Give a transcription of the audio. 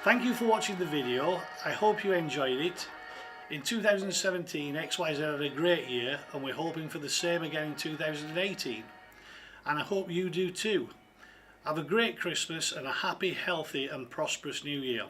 Thank you for watching the video. I hope you enjoyed it. In 2017, XYZ had a great year and we're hoping for the same again in 2018. And I hope you do too. Have a great Christmas and a happy, healthy and prosperous New Year.